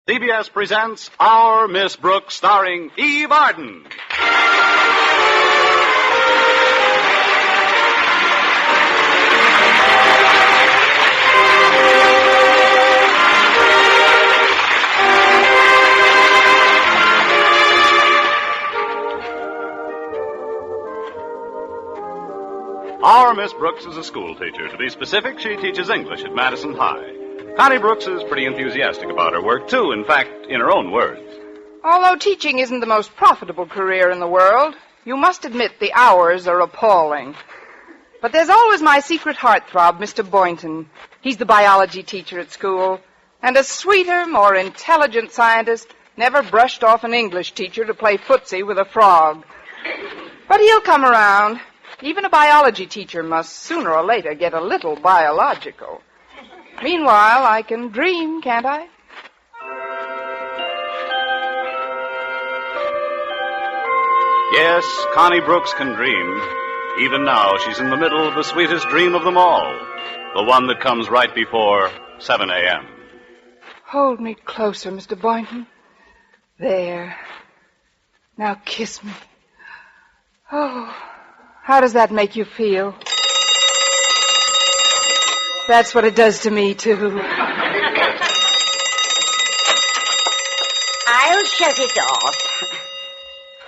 CBS presents Our Miss Brooks, starring Eve Arden. Our Miss Brooks is a school teacher. To be specific, she teaches English at Madison High. Connie Brooks is pretty enthusiastic about her work, too. In fact, in her own words. Although teaching isn't the most profitable career in the world, you must admit the hours are appalling. But there's always my secret heartthrob, Mr. Boynton. He's the biology teacher at school. And a sweeter, more intelligent scientist never brushed off an English teacher to play footsie with a frog. But he'll come around. Even a biology teacher must sooner or later get a little biological. Meanwhile, I can dream, can't I? Yes, Connie Brooks can dream. Even now, she's in the middle of the sweetest dream of them all. The one that comes right before 7 a.m. Hold me closer, Mr. Boynton. There. Now kiss me. Oh, how does that make you feel? That's what it does to me, too. I'll shut it off.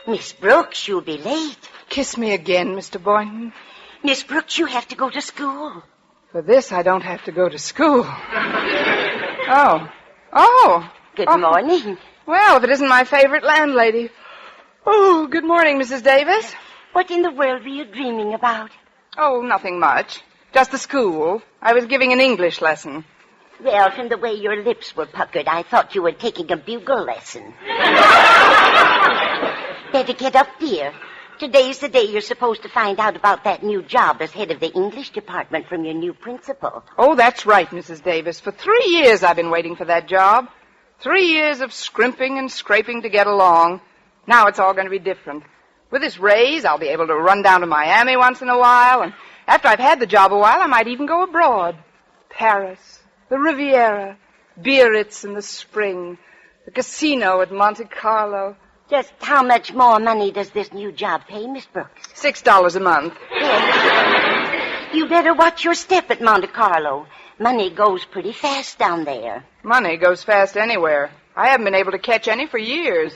Miss Brooks, you'll be late. Kiss me again, Mr. Boynton. Miss Brooks, you have to go to school. For this, I don't have to go to school. Oh. Good morning. Well, if it isn't my favorite landlady. Oh, good morning, Mrs. Davis. What in the world were you dreaming about? Oh, nothing much. Just the school. I was giving an English lesson. Well, from the way your lips were puckered, I thought you were taking a bugle lesson. Better get up, dear. Today's the day you're supposed to find out about that new job as head of the English department from your new principal. Oh, that's right, Mrs. Davis. For 3 years I've been waiting for that job. 3 years of scrimping and scraping to get along. Now it's all going to be different. With this raise, I'll be able to run down to Miami once in a while, and after I've had the job a while, I might even go abroad. Paris, the Riviera, Biarritz in the spring, the casino at Monte Carlo. Just how much more money does this new job pay, Miss Brooks? $6 a month. Yes. You better watch your step at Monte Carlo. Money goes pretty fast down there. Money goes fast anywhere. I haven't been able to catch any for years.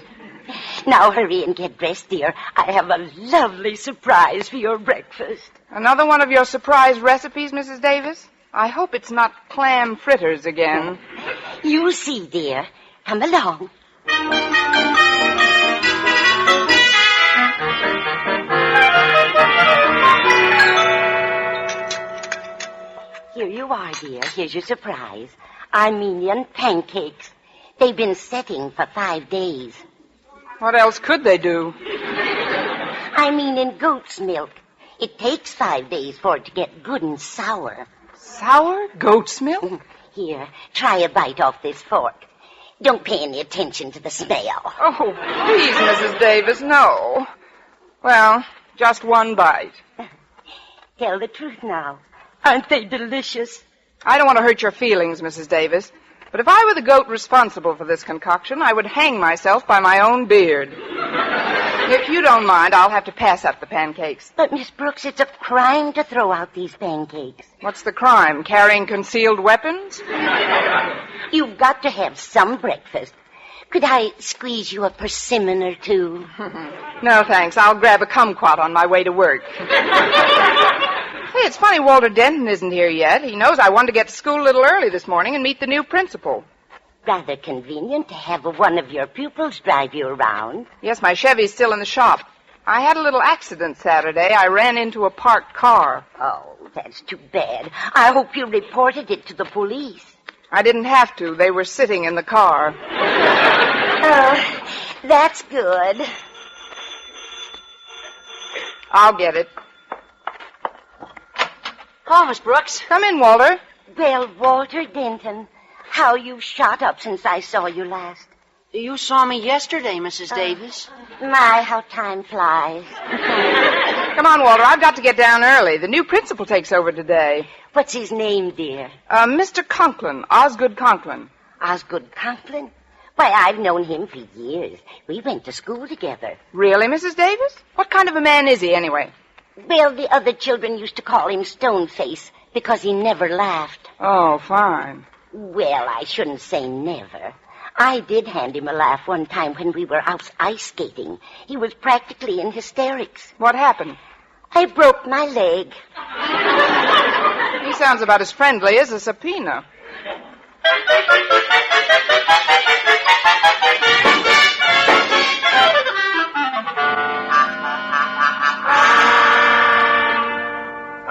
Now hurry and get dressed, dear. I have a lovely surprise for your breakfast. Another one of your surprise recipes, Mrs. Davis? I hope it's not clam fritters again. You'll see, dear. Come along. Here you are, dear. Here's your surprise. Armenian pancakes. They've been setting for 5 days. What else could they do? I mean in goat's milk. It takes 5 days for it to get good and sour. Sour? Goat's milk? Here, try a bite off this fork. Don't pay any attention to the smell. Oh, please, Mrs. Davis, no. Well, just one bite. Tell the truth now. Aren't they delicious? I don't want to hurt your feelings, Mrs. Davis, but if I were the goat responsible for this concoction, I would hang myself by my own beard. If you don't mind, I'll have to pass up the pancakes. But, Miss Brooks, it's a crime to throw out these pancakes. What's the crime? Carrying concealed weapons? You've got to have some breakfast. Could I squeeze you a persimmon or two? No, thanks. I'll grab a kumquat on my way to work. Hey, it's funny Walder Denton isn't here yet. He knows I wanted to get to school a little early this morning and meet the new principal. Rather convenient to have one of your pupils drive you around. Yes, my Chevy's still in the shop. I had a little accident Saturday. I ran into a parked car. Oh, that's too bad. I hope you reported it to the police. I didn't have to. They were sitting in the car. Oh, that's good. I'll get it. Oh, Miss Brooks. Come in, Walter. Well, Walter Denton, how you've shot up since I saw you last. You saw me yesterday, Mrs. Davis. My, how time flies. Come on, Walter. I've got to get down early. The new principal takes over today. What's his name, dear? Mr. Conklin, Osgood Conklin. Osgood Conklin? Why, I've known him for years. We went to school together. Really, Mrs. Davis? What kind of a man is he, anyway? Well, the other children used to call him Stoneface because he never laughed. Oh, fine. Well, I shouldn't say never. I did hand him a laugh one time when we were out ice skating. He was practically in hysterics. What happened? I broke my leg. He sounds about as friendly as a subpoena.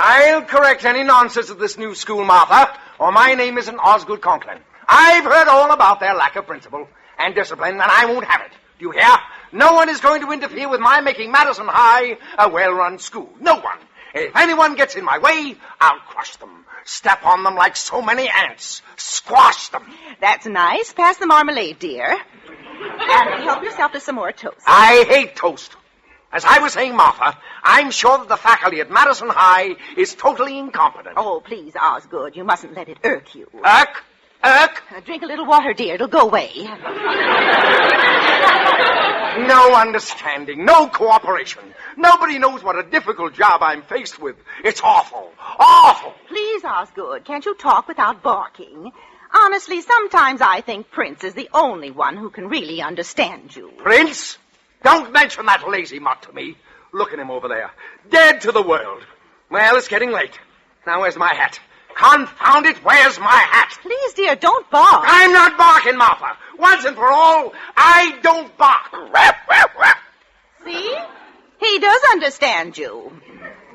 I'll correct any nonsense of this new school, Martha, or my name isn't Osgood Conklin. I've heard all about their lack of principle and discipline, and I won't have it. Do you hear? No one is going to interfere with my making Madison High a well-run school. No one. If anyone gets in my way, I'll crush them. Step on them like so many ants. Squash them. That's nice. Pass the marmalade, dear. And help yourself to some more toast. I hate toast. As I was saying, Martha, I'm sure that the faculty at Madison High is totally incompetent. Oh, please, Osgood, you mustn't let it irk you. Irk? Drink a little water, dear. It'll go away. No understanding, no cooperation. Nobody knows what a difficult job I'm faced with. It's awful. Awful. Please, Osgood, can't you talk without barking? Honestly, sometimes I think Prince is the only one who can really understand you. Prince? Don't mention that lazy mutt to me. Look at him over there. Dead to the world. Well, it's getting late. Now, where's my hat? Confound it, where's my hat? Please, dear, don't bark. I'm not barking, Martha. Once and for all, I don't bark. See? He does understand you.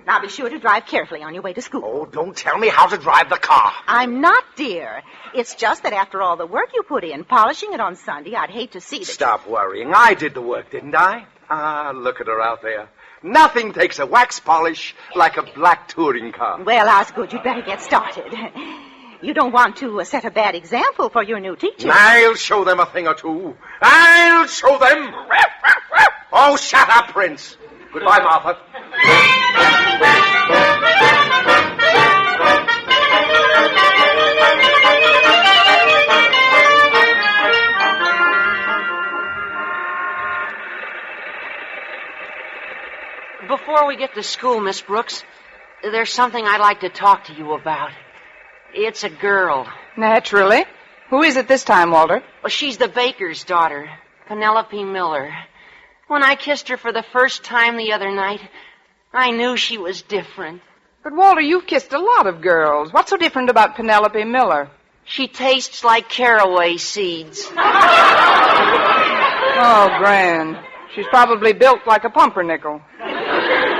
Now be sure to drive carefully on your way to school. Oh, don't tell me how to drive the car. I'm not, dear. It's just that after all the work you put in, polishing it on Sunday, I'd hate to see that. Stop worrying. I did the work, didn't I? Ah, look at her out there. Nothing takes a wax polish like a black touring car. Well, Osgood, you'd better get started. You don't want to set a bad example for your new teacher. I'll show them a thing or two. I'll show them. Oh, shut up, Prince. Goodbye, Martha. Before we get to school, Miss Brooks, there's something I'd like to talk to you about. It's a girl. Naturally. Who is it this time, Walder? Well, she's the baker's daughter, Penelope Miller. When I kissed her for the first time the other night, I knew she was different. But, Walter, you've kissed a lot of girls. What's so different about Penelope Miller? She tastes like caraway seeds. Oh, grand. She's probably built like a pumpernickel.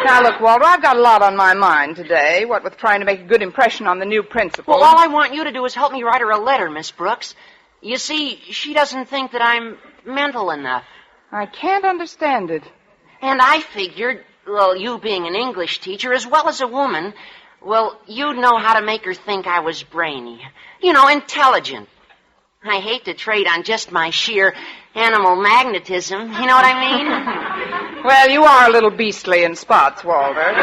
Now, look, Walter, I've got a lot on my mind today, what with trying to make a good impression on the new principal. Well, all I want you to do is help me write her a letter, Miss Brooks. You see, she doesn't think that I'm mental enough. I can't understand it. And I figured, well, you being an English teacher as well as a woman, well, you'd know how to make her think I was brainy. You know, intelligent. I hate to trade on just my sheer animal magnetism. You know what I mean? Well, you are a little beastly in spots, Walter.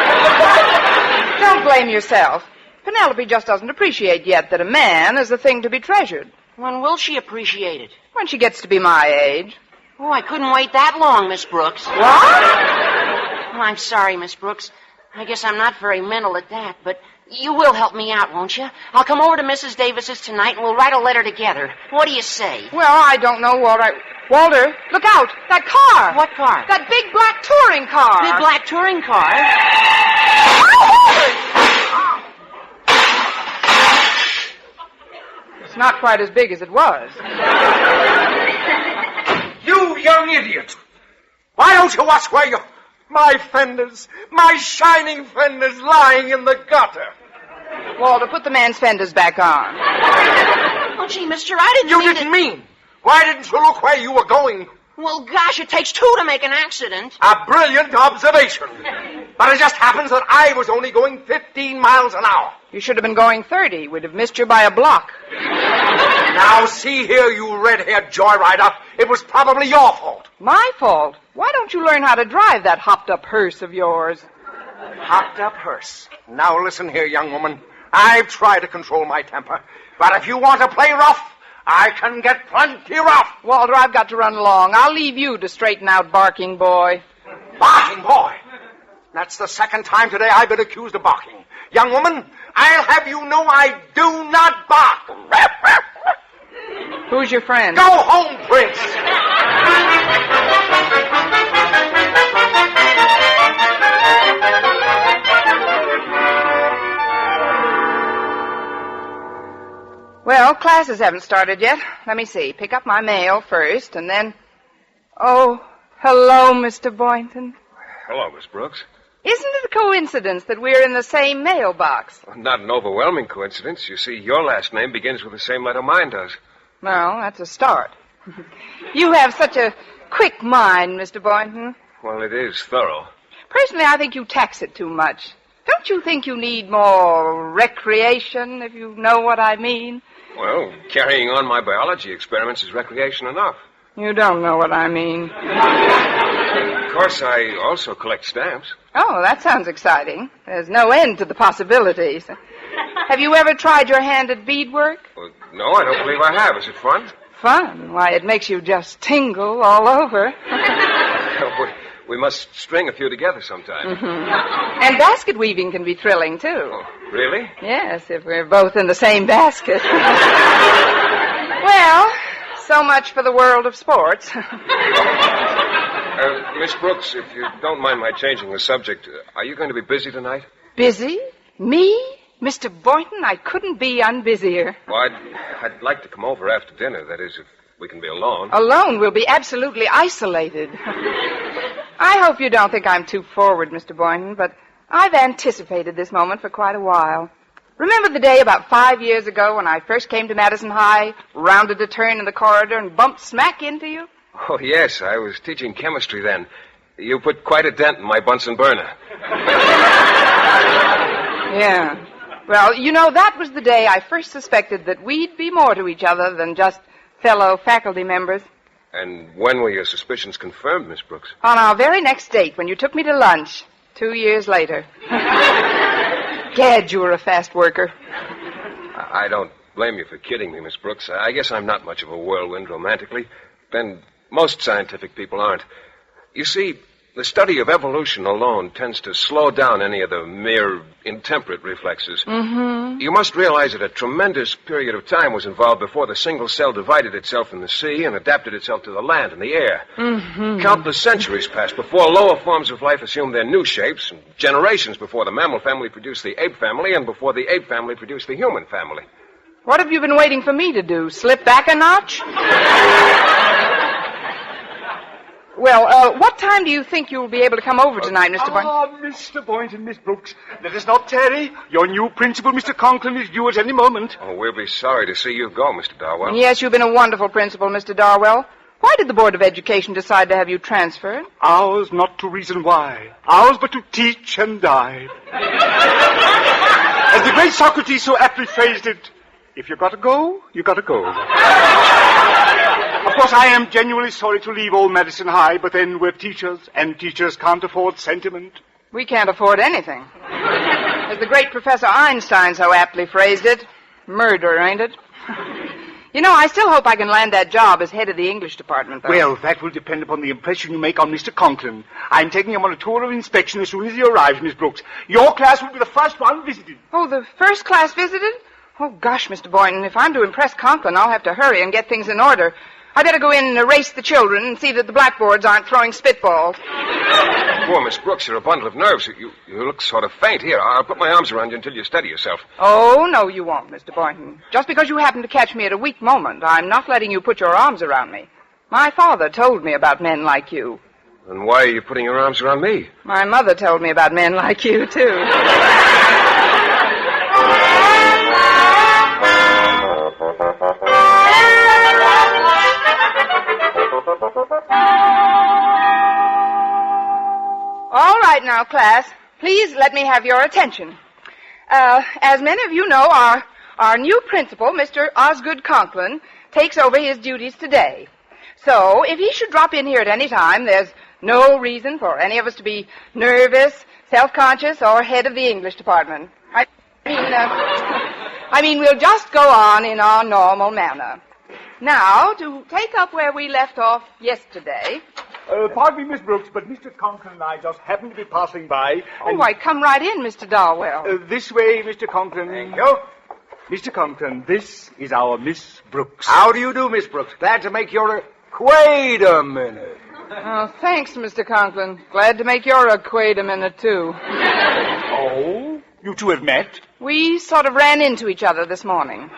Don't blame yourself. Penelope just doesn't appreciate yet that a man is a thing to be treasured. When will she appreciate it? When she gets to be my age. Oh, I couldn't wait that long, Miss Brooks. What? Oh, I'm sorry, Miss Brooks. I guess I'm not very mental at that, but you will help me out, won't you? I'll come over to Mrs. Davis's tonight and we'll write a letter together. What do you say? Well, I don't know, Walter. Walter, look out! That car! What car? That big black touring car! Big black touring car? It's not quite as big as it was. You young idiot! Why don't you watch where you... My fenders, my shining fenders lying in the gutter. Walter, put the man's fenders back on. Oh, gee, mister, I didn't You mean didn't mean. Why didn't you look where you were going? Well, gosh, it takes two to make an accident. A brilliant observation. But it just happens that I was only going 15 miles an hour. You should have been going 30. We'd have missed you by a block. Now, see here, you red-haired joyrider. It was probably your fault. My fault? Why don't you learn how to drive that hopped-up hearse of yours? Hopped-up hearse. Now, listen here, young woman. I've tried to control my temper. But if you want to play rough, I can get plenty rough. Walder, I've got to run along. I'll leave you to straighten out Barking Boy. Barking Boy? That's the second time today I've been accused of barking. Young woman, I'll have you know I do not bark. Who's your friend? Go home, Prince. Well, classes haven't started yet. Let me see. Pick up my mail first, and then... Oh, hello, Mr. Boynton. Hello, Miss Brooks. Isn't it a coincidence that we're in the same mailbox? Well, not an overwhelming coincidence. You see, your last name begins with the same letter mine does. Well, that's a start. You have such a quick mind, Mr. Boynton. Well, it is thorough. Personally, I think you tax it too much. Don't you think you need more recreation, if you know what I mean? Well, carrying on my biology experiments is recreation enough. You don't know what I mean. Of course, I also collect stamps. Oh, that sounds exciting. There's no end to the possibilities. Have you ever tried your hand at beadwork? Well, no, I don't believe I have. Is it fun? Fun? Why, it makes you just tingle all over. We must string a few together sometime. Mm-hmm. And basket weaving can be thrilling, too. Oh, really? Yes, if we're both in the same basket. Well, so much for the world of sports. Miss Brooks, if you don't mind my changing the subject, are you going to be busy tonight? Busy? Me? Mr. Boynton, I couldn't be unbusier. Well, I'd like to come over after dinner, that is, if we can be alone. Alone? We'll be absolutely isolated. I hope you don't think I'm too forward, Mr. Boynton, but I've anticipated this moment for quite a while. Remember the day about 5 years ago when I first came to Madison High, rounded a turn in the corridor, and bumped smack into you? Oh, yes, I was teaching chemistry then. You put quite a dent in my Bunsen burner. Yeah. Well, you know, that was the day I first suspected that we'd be more to each other than just fellow faculty members. And when were your suspicions confirmed, Miss Brooks? On our very next date, when you took me to lunch, 2 years later. Gad, you were a fast worker. I don't blame you for kidding me, Miss Brooks. I guess I'm not much of a whirlwind romantically. Then most scientific people aren't. You see, the study of evolution alone tends to slow down any of the mere intemperate reflexes. Mm-hmm. You must realize that a tremendous period of time was involved before the single cell divided itself in the sea and adapted itself to the land and the air. Mm-hmm. Countless centuries passed before lower forms of life assumed their new shapes, and generations before the mammal family produced the ape family, and before the ape family produced the human family. What have you been waiting for me to do? Slip back a notch? Well, what time do you think you'll be able to come over tonight, Mr. Boynton? Mr. Boynton, Miss Brooks, let us not tarry. Your new principal, Mr. Conklin, is due at any moment. Oh, we'll be sorry to see you go, Mr. Darwell. Yes, you've been a wonderful principal, Mr. Darwell. Why did the Board of Education decide to have you transferred? Ours not to reason why. Ours but to teach and die. As the great Socrates so aptly phrased it, if you gotta go, you gotta go. Of course, I am genuinely sorry to leave old Madison High, but then we're teachers, and teachers can't afford sentiment. We can't afford anything. As the great Professor Einstein so aptly phrased it, murder, ain't it? You know, I still hope I can land that job as head of the English department, though. Well, that will depend upon the impression you make on Mr. Conklin. I'm taking him on a tour of inspection as soon as he arrives, Miss Brooks. Your class will be the first one visited. Oh, the first class visited? Oh, gosh, Mr. Boynton, if I'm to impress Conklin, I'll have to hurry and get things in order. I better go in and erase the children and see that the blackboards aren't throwing spitballs. Poor Miss Brooks, you're a bundle of nerves. You look sort of faint. Here, I'll put my arms around you until you steady yourself. Oh, no, you won't, Mr. Boynton. Just because you happen to catch me at a weak moment, I'm not letting you put your arms around me. My father told me about men like you. Then why are you putting your arms around me? My mother told me about men like you, too. All right now, class, please let me have your attention. As many of you know, our new principal, Mr. Osgood Conklin, takes over his duties today. So, if he should drop in here at any time, there's no reason for any of us to be nervous, self-conscious, or head of the English department. I mean, we'll just go on in our normal manner. Now, to take up where we left off yesterday. Pardon me, Miss Brooks, but Mr. Conklin and I just happened to be passing by. Oh, why, come right in, Mr. Darwell. This way, Mr. Conklin. Thank you. Mr. Conklin, this is our Miss Brooks. How do you do, Miss Brooks? Glad to make your... Wait a minute. Oh, thanks, Mr. Conklin. Glad to make your acquaintance, too. Oh, you two have met? We sort of ran into each other this morning.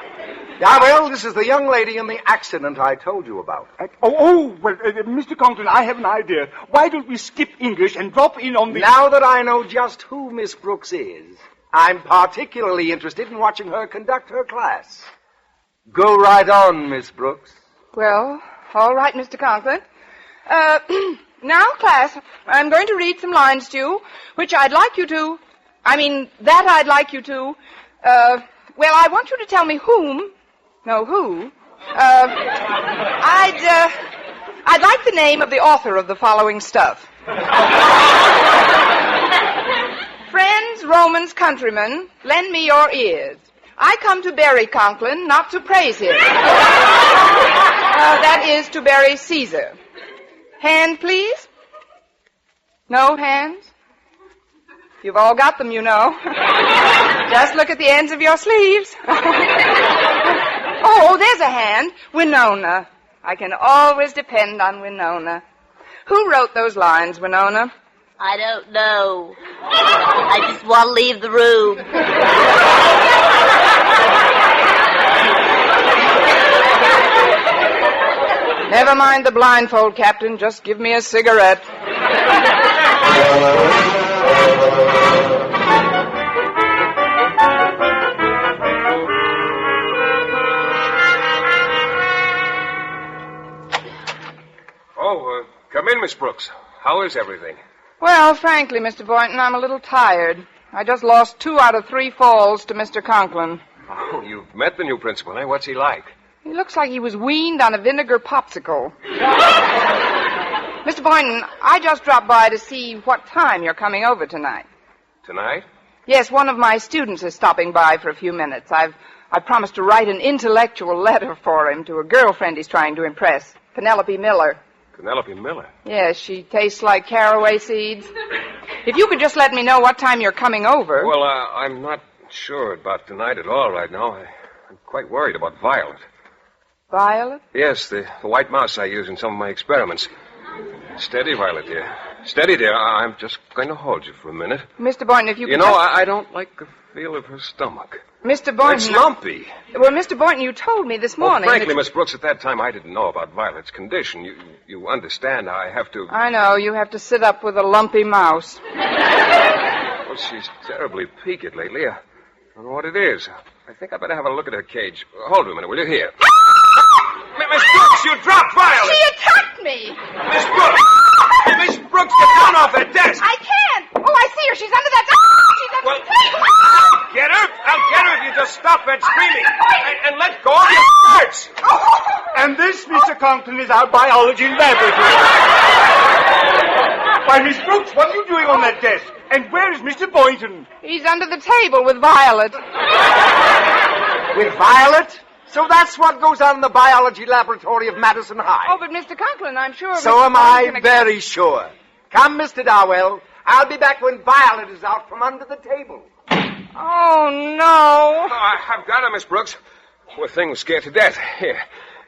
Darwell, this is the young lady in the accident I told you about. Mr. Conklin, I have an idea. Why don't we skip English and drop in on the... Now that I know just who Miss Brooks is, I'm particularly interested in watching her conduct her class. Go right on, Miss Brooks. Well, all right, Mr. Conklin. Now, class, I'm going to read some lines to you, that I'd like you to... Well, I want you to tell me whom... No, who? I'd like the name of the author of the following stuff. Friends, Romans, countrymen, lend me your ears. I come to bury Conklin, not to praise him. That is to bury Caesar. Hand, please? No hands? You've all got them, you know. Just look at the ends of your sleeves. Oh, there's a hand. Winona. I can always depend on Winona. Who wrote those lines, Winona? I don't know. I just want to leave the room. Never mind the blindfold, Captain. Just give me a cigarette. Come in, Miss Brooks. How is everything? Well, frankly, Mr. Boynton, I'm a little tired. I just lost 2 out of 3 falls to Mr. Conklin. Oh, you've met the new principal, eh? What's he like? He looks like he was weaned on a vinegar popsicle. Mr. Boynton, I just dropped by to see what time you're coming over tonight. Tonight? Yes, one of my students is stopping by for a few minutes. I promised to write an intellectual letter for him to a girlfriend he's trying to impress, Penelope Miller. Penelope Miller? Yes, she tastes like caraway seeds. If you could just let me know what time you're coming over. Well, I'm not sure about tonight at all right now. I'm quite worried about Violet. Violet? Yes, the white mouse I use in some of my experiments. Steady, Violet, dear. Steady, dear. I'm just going to hold you for a minute. Mr. Boynton, if you could You know, I don't like the feel of her stomach. Mr. Boynton... It's lumpy. Well, Mr. Boynton, you told me this morning... Frankly, Miss Brooks, at that time I didn't know about Violet's condition. You understand I have to... I know. You have to sit up with a lumpy mouse. Well, she's terribly peaked lately. I don't know what it is. I think I better have a look at her cage. Hold on a minute, will you? Here. Miss Brooks, you dropped Violet! She attacked me! Miss Brooks! Miss Brooks, get down off that desk! I can't! Oh, I see her. She's under that... She's under Well, the table! Get her! I'll get her if you just stop that screaming! And let go of your skirts! And this, Mr. Conklin, is our biology laboratory. Why, Miss Brooks, what are you doing on that desk? And where is Mr. Boynton? He's under the table with Violet. With Violet? So that's what goes on in the biology laboratory of Madison High. Oh, but Mr. Conklin, I'm sure... So Mr. am I Boynton- very sure. Come, Mr. Darwell. I'll be back when Violet is out from under the table. Oh, no. Oh, I've got her, Miss Brooks. Poor thing was scared to death. Here.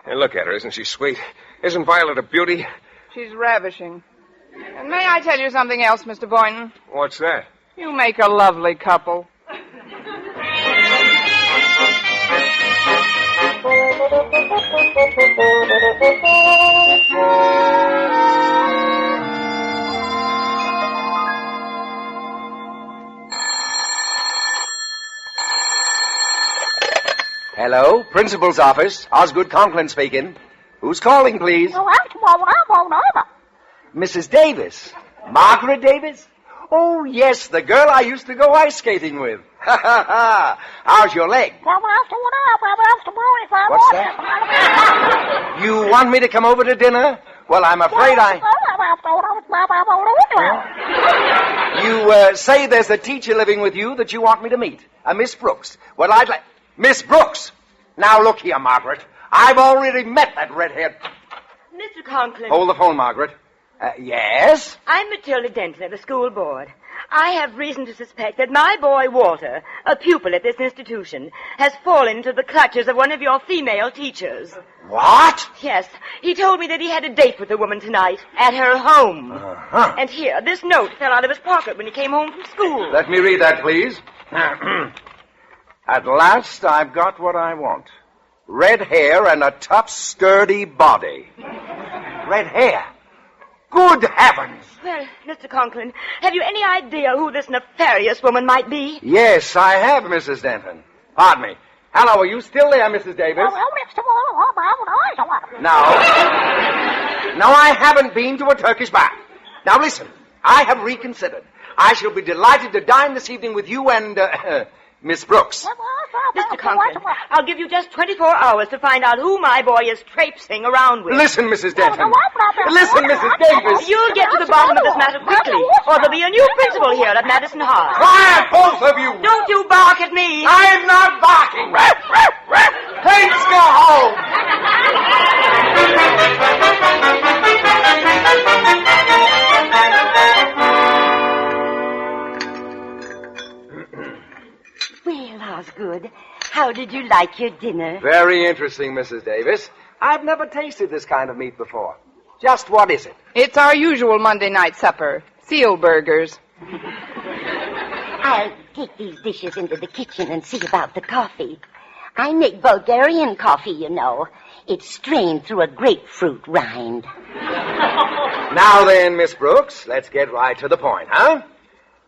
And look at her. Isn't she sweet? Isn't Violet a beauty? She's ravishing. And may I tell you something else, Mr. Boynton? What's that? You make a lovely couple. Hello, principal's office. Osgood Conklin speaking. Who's calling, please? Mrs. Davis. Margaret Davis? Oh, yes, the girl I used to go ice skating with. Ha, ha, ha. How's your leg? What's that? You want me to come over to dinner? Well, I'm afraid You say there's a teacher living with you that you want me to meet. Miss Brooks. Well, I'd like... Miss Brooks! Now, look here, Margaret. I've already met that red-haired... Mr. Conklin. Hold the phone, Margaret. Yes? I'm Matilda Denton of the school board. I have reason to suspect that my boy Walter, a pupil at this institution, has fallen into the clutches of one of your female teachers. What? Yes. He told me that he had a date with a woman tonight at her home. Uh-huh. And here, this note fell out of his pocket when he came home from school. Let me read that, please. At last, I've got what I want. Red hair and a tough, sturdy body. Red hair? Good heavens! Well, Mr. Conklin, have you any idea who this nefarious woman might be? Yes, I have, Mrs. Denton. Pardon me. Hello, are you still there, Mrs. Davis? No. No, I haven't been to a Turkish bath. Now listen, I have reconsidered. I shall be delighted to dine this evening with you and, Miss Brooks. Mr. Conklin, I'll give you just 24 hours to find out who my boy is traipsing around with. Listen, Mrs. Denton. Listen, Mrs. Davis. You'll get to the bottom of this matter quickly, or there'll be a new principal here at Madison High. Quiet, both of you. Don't you bark at me. I'm not barking. Please go home. Well, Osgood, how did you like your dinner? Very interesting, Mrs. Davis. I've never tasted this kind of meat before. Just what is it? It's our usual Monday night supper. Seal burgers. I'll take these dishes into the kitchen and see about the coffee. I make Bulgarian coffee, you know. It's strained through a grapefruit rind. Now then, Miss Brooks, let's get right to the point, huh?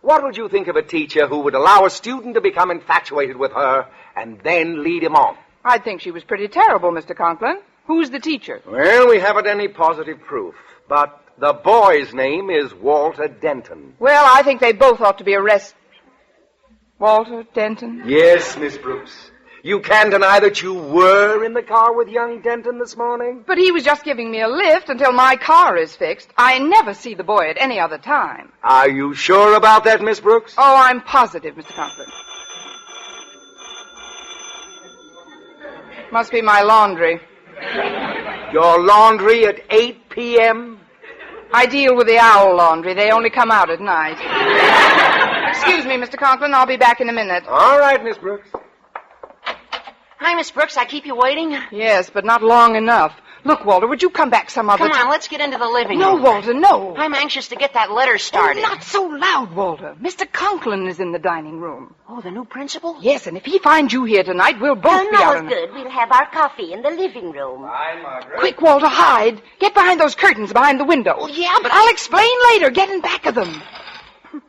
What would you think of a teacher who would allow a student to become infatuated with her and then lead him on? I'd think she was pretty terrible, Mr. Conklin. Who's the teacher? Well, we haven't any positive proof, but the boy's name is Walter Denton. Well, I think they both ought to be arrested. Walter Denton? Yes, Miss Brooks. You can't deny that you were in the car with young Denton this morning? But he was just giving me a lift until my car is fixed. I never see the boy at any other time. Are you sure about that, Miss Brooks? Oh, I'm positive, Mr. Conklin. Must be my laundry. Your laundry at 8 p.m.? I deal with the owl laundry. They only come out at night. Excuse me, Mr. Conklin. I'll be back in a minute. All right, Miss Brooks. Hi, Miss Brooks. I keep you waiting? Yes, but not long enough. Look, Walter, would you come back some other time? Come on, let's get into the living No, room. Walter, no. I'm anxious to get that letter started. Oh, not so loud, Walter. Mr. Conklin is in the dining room. Oh, the new principal? Yes, and if he finds you here tonight, we'll both be out in... Good. We'll have our coffee in the living room. Hi, Margaret. Quick, Walter, hide. Get behind those curtains behind the window. Oh, yeah, but I'll explain later. Get in back of them.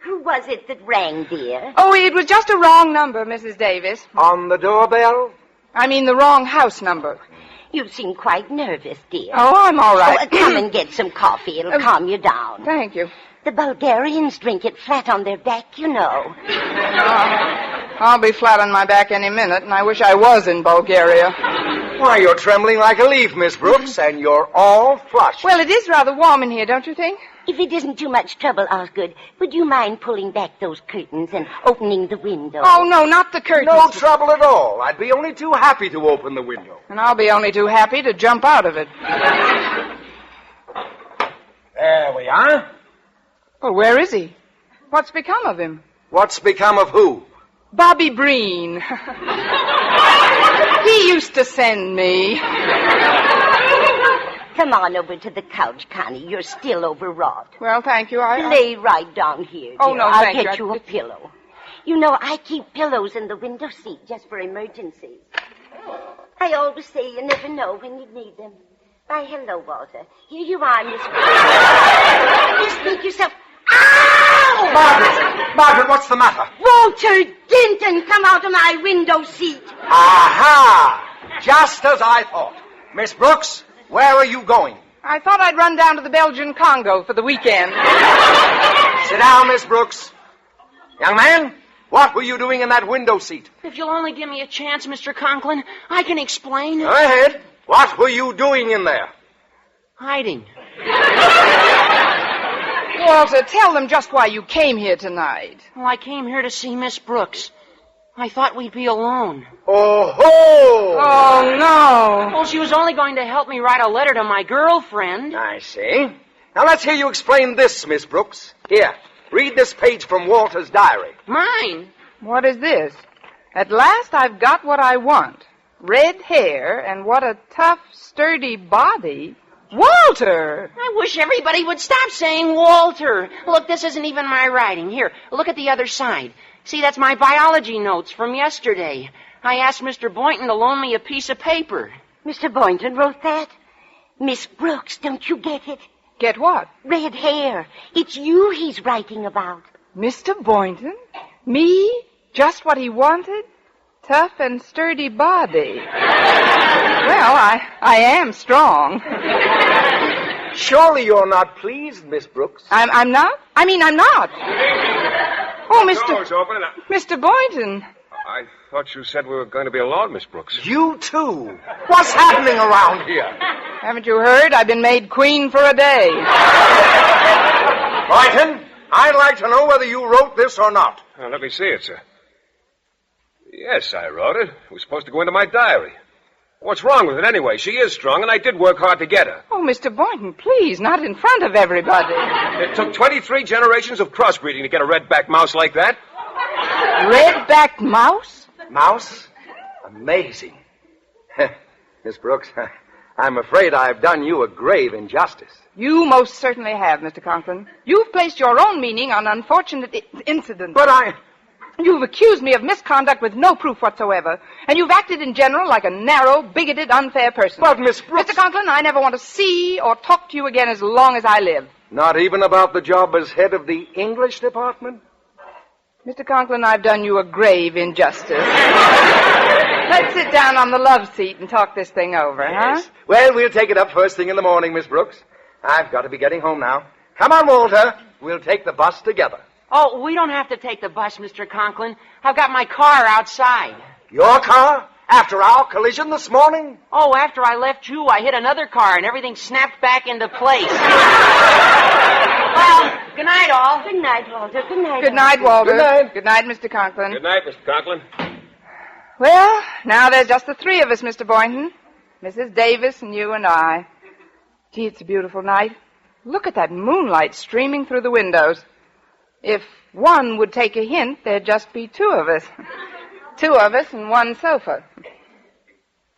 Who was it that rang, dear? Oh, it was just a wrong number, Mrs. Davis. On the doorbell? I mean the wrong house number. You seem quite nervous, dear. Oh, I'm all right. Oh, come and get some coffee. It'll calm you down. Thank you. The Bulgarians drink it flat on their back, you know. I'll be flat on my back any minute, and I wish I was in Bulgaria. Why, you're trembling like a leaf, Miss Brooks, and you're all flushed. Well, it is rather warm in here, don't you think? If it isn't too much trouble, Osgood, would you mind pulling back those curtains and opening the window? Oh, no, not the curtains. No trouble at all. I'd be only too happy to open the window. And I'll be only too happy to jump out of it. There we are. Well, where is he? What's become of him? What's become of who? Bobby Breen. He used to send me. Come on over to the couch, Connie. You're still overwrought. Well, thank you. Lay right down here, dear. Oh, no, I'll thank you. get you a pillow. You know, I keep pillows in the window seat just for emergencies. I always say you never know when you need them. Why, hello, Walter. Here you are, Miss Brooks. Just make yourself... Ow! Margaret, what's the matter? Walter Denton, come out of my window seat. Aha! Just as I thought. Miss Brooks, where are you going? I thought I'd run down to the Belgian Congo for the weekend. Sit down, Miss Brooks. Young man, what were you doing in that window seat? If you'll only give me a chance, Mr. Conklin, I can explain. Go ahead. What were you doing in there? Hiding. Walter, tell them just why you came here tonight. Well, I came here to see Miss Brooks. I thought we'd be alone. Oh, Oh, no. Well, she was only going to help me write a letter to my girlfriend. I see. Now let's hear you explain this, Miss Brooks. Here, read this page from Walter's diary. Mine? What is this? At last I've got what I want. Red hair and what a tough, sturdy body. Walter! I wish everybody would stop saying Walter. Look, this isn't even my writing. Here, look at the other side. See, that's my biology notes from yesterday. I asked Mr. Boynton to loan me a piece of paper. Mr. Boynton wrote that? Miss Brooks, don't you get it? Get what? Red hair. It's you he's writing about. Mr. Boynton? Me? Just what he wanted? Tough and sturdy body. Well, I am strong. Surely you're not pleased, Miss Brooks. I'm not? I mean, I'm not. Oh, Door's open. Mr. Boynton. I thought you said we were going to be alone, Miss Brooks. You too. What's happening around here? Haven't you heard? I've been made queen for a day. Boynton, I'd like to know whether you wrote this or not. Let me see it, sir. Yes, I wrote it. It was supposed to go into my diary. What's wrong with it anyway? She is strong, and I did work hard to get her. Oh, Mr. Boynton, please, not in front of everybody. It took 23 generations of crossbreeding to get a red-backed mouse like that. Red-backed mouse? Mouse? Amazing. Miss Brooks, I'm afraid I've done you a grave injustice. You most certainly have, Mr. Conklin. You've placed your own meaning on unfortunate incidents. But You've accused me of misconduct with no proof whatsoever, and you've acted in general like a narrow, bigoted, unfair person. But, Miss Brooks... Mr. Conklin, I never want to see or talk to you again as long as I live. Not even about the job as head of the English department? Mr. Conklin, I've done you a grave injustice. Let's sit down on the love seat and talk this thing over, Yes. huh? Well, we'll take it up first thing in the morning, Miss Brooks. I've got to be getting home now. Come on, Walter. We'll take the bus together. Oh, we don't have to take the bus, Mr. Conklin. I've got my car outside. Your car? After our collision this morning? Oh, after I left you, I hit another car and everything snapped back into place. Well, good night, all. Good night, Walter. Good night. Good night, Walter. Good night. Good night, Mr. Conklin. Good night, Mr. Conklin. Well, now there's just the three of us, Mr. Boynton. Mrs. Davis and you and I. Gee, it's a beautiful night. Look at that moonlight streaming through the windows. If one would take a hint, there'd just be two of us. Two of us and one sofa.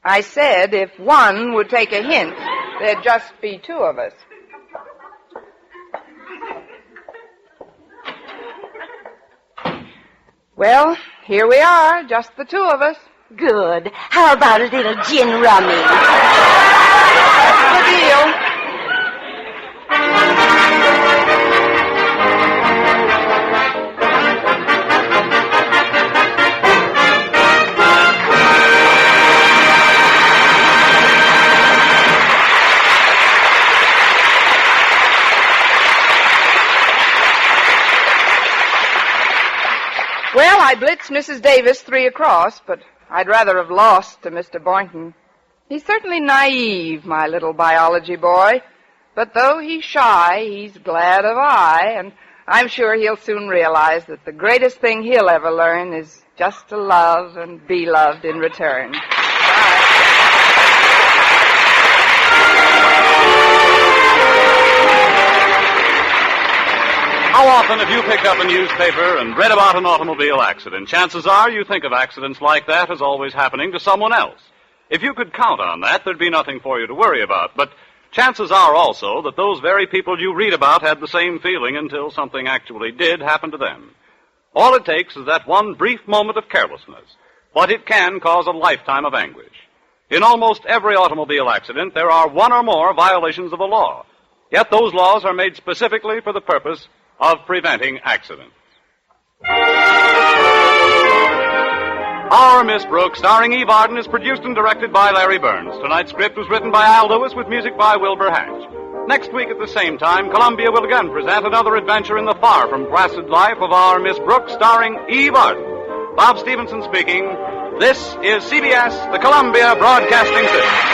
I said if one would take a hint, there'd just be two of us. Well, here we are, just the two of us. Good. How about a little gin rummy? That's the deal. Well, I blitzed Mrs. Davis 3 across, but I'd rather have lost to Mr. Boynton. He's certainly naive, my little biology boy. But though he's shy, he's glad of eye, and I'm sure he'll soon realize that the greatest thing he'll ever learn is just to love and be loved in return. Bye. How often have you picked up a newspaper and read about an automobile accident? Chances are you think of accidents like that as always happening to someone else. If you could count on that, there'd be nothing for you to worry about. But chances are also that those very people you read about had the same feeling until something actually did happen to them. All it takes is that one brief moment of carelessness, but it can cause a lifetime of anguish. In almost every automobile accident, there are one or more violations of the law. Yet those laws are made specifically for the purpose of preventing accidents. Our Miss Brooks, starring Eve Arden, is produced and directed by Larry Burns. Tonight's script was written by Al Lewis with music by Wilbur Hatch. Next week at the same time, Columbia will again present another adventure in the far from placid life of our Miss Brooks, starring Eve Arden. Bob Stevenson speaking. This is CBS, the Columbia Broadcasting System.